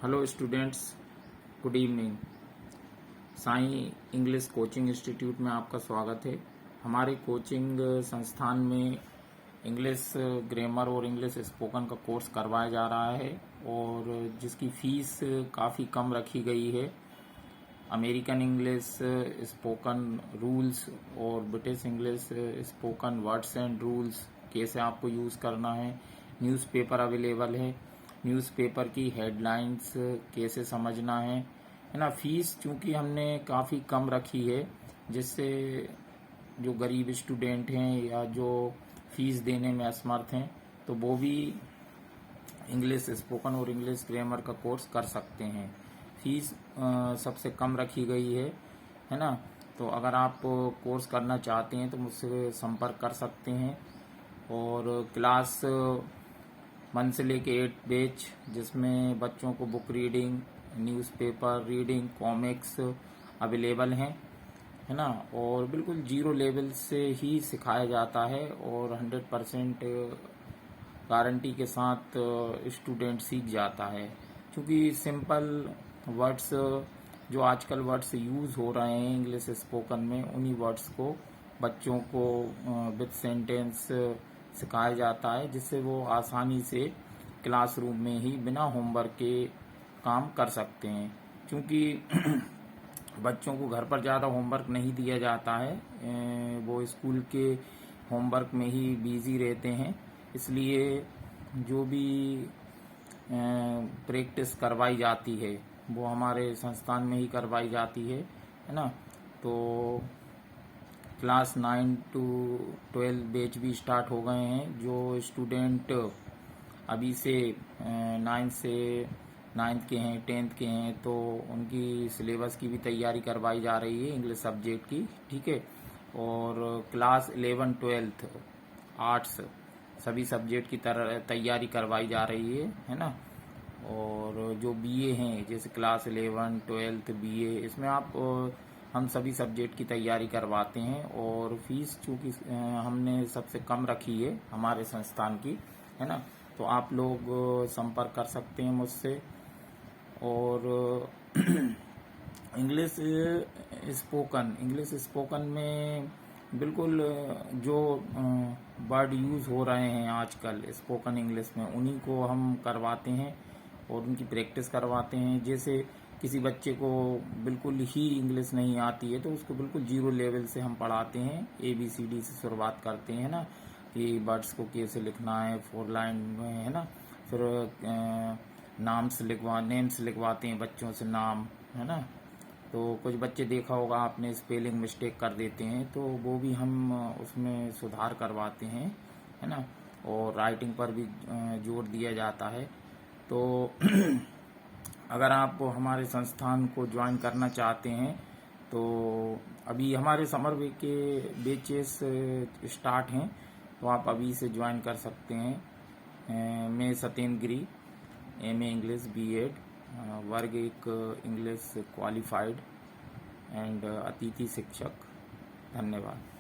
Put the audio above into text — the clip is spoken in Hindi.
Hello students, good evening. Sai English coaching institute में आपका स्वागत है। हमारे कोचिंग संस्थान में इंग्लिश ग्रामर और इंग्लिश स्पोकन का कोर्स करवाया जा रहा है और जिसकी फ़ीस काफ़ी कम रखी गई है। अमेरिकन इंग्लिश स्पोकन रूल्स और British English spoken words and rules कैसे आपको यूज़ करना है। न्यूज़पेपर अवेलेबल है, न्यूज़पेपर की हेडलाइंस कैसे समझना है ना। फीस चूंकि हमने काफ़ी कम रखी है, जिससे जो गरीब स्टूडेंट हैं या जो फीस देने में असमर्थ हैं तो वो भी इंग्लिश स्पोकन और इंग्लिश ग्रामर का कोर्स कर सकते हैं। फीस सबसे कम रखी गई है ना। तो अगर आप कोर्स करना चाहते हैं तो मुझसे संपर्क कर सकते हैं। और क्लास 1 से लेके 8 बैच, जिसमें बच्चों को book reading, newspaper reading, comics available हैं, है ना। और बिल्कुल जीरो लेवल से ही सिखाया जाता है और 100% गारंटी के साथ स्टूडेंट सीख जाता है। क्योंकि सिंपल वर्ड्स, जो आजकल वर्ड्स यूज़ हो रहे हैं इंग्लिश स्पोकन में, उन्हीं वर्ड्स को बच्चों को विद सेंटेंस सिखाया जाता है, जिससे वो आसानी से क्लासरूम में ही बिना होमवर्क के काम कर सकते हैं। क्योंकि बच्चों को घर पर ज़्यादा होमवर्क नहीं दिया जाता है, वो स्कूल के होमवर्क में ही बिजी रहते हैं। इसलिए जो भी प्रैक्टिस करवाई जाती है वो हमारे संस्थान में ही करवाई जाती है ना। तो क्लास 9 to 12 बैच भी स्टार्ट हो गए हैं। जो स्टूडेंट अभी से 9th के हैं, 10th के हैं, तो उनकी सिलेबस की भी तैयारी करवाई जा रही है इंग्लिश सब्जेक्ट की, ठीक है। और क्लास 11 12th आर्ट्स सभी सब्जेक्ट की तरह तैयारी करवाई जा रही है ना। और जो बीए हैं, जैसे क्लास 11 12th बीए, इसमें आप हम सभी सब्जेक्ट की तैयारी करवाते हैं। और फीस चूँकि हमने सबसे कम रखी है हमारे संस्थान की, है ना, तो आप लोग संपर्क कर सकते हैं मुझसे। और इंग्लिश स्पोकन में बिल्कुल जो वर्ड यूज़ हो रहे हैं आजकल स्पोकन इंग्लिश में, उन्हीं को हम करवाते हैं और उनकी प्रैक्टिस करवाते हैं। जैसे किसी बच्चे को बिल्कुल ही इंग्लिश नहीं आती है तो उसको बिल्कुल जीरो लेवल से हम पढ़ाते हैं, ABCD से शुरुआत करते हैं ना, कि वर्ड्स को कैसे लिखना है 4 लाइन में, है ना। फिर नेम्स लिखवाते हैं बच्चों से, नाम, है ना। तो कुछ बच्चे देखा होगा आपने स्पेलिंग मिस्टेक कर देते हैं, तो वो भी हम उसमें सुधार करवाते हैं, है ना। और राइटिंग पर भी जोर दिया जाता है। तो अगर आप हमारे संस्थान को ज्वाइन करना चाहते हैं तो अभी हमारे समर वीक के बैचेस स्टार्ट हैं, तो आप अभी से ज्वाइन कर सकते हैं। मैं सत्येंद्र गिरी, MA इंग्लिश B.Ed, वर्ग 1 इंग्लिश क्वालिफाइड एंड अतिथि शिक्षक। धन्यवाद।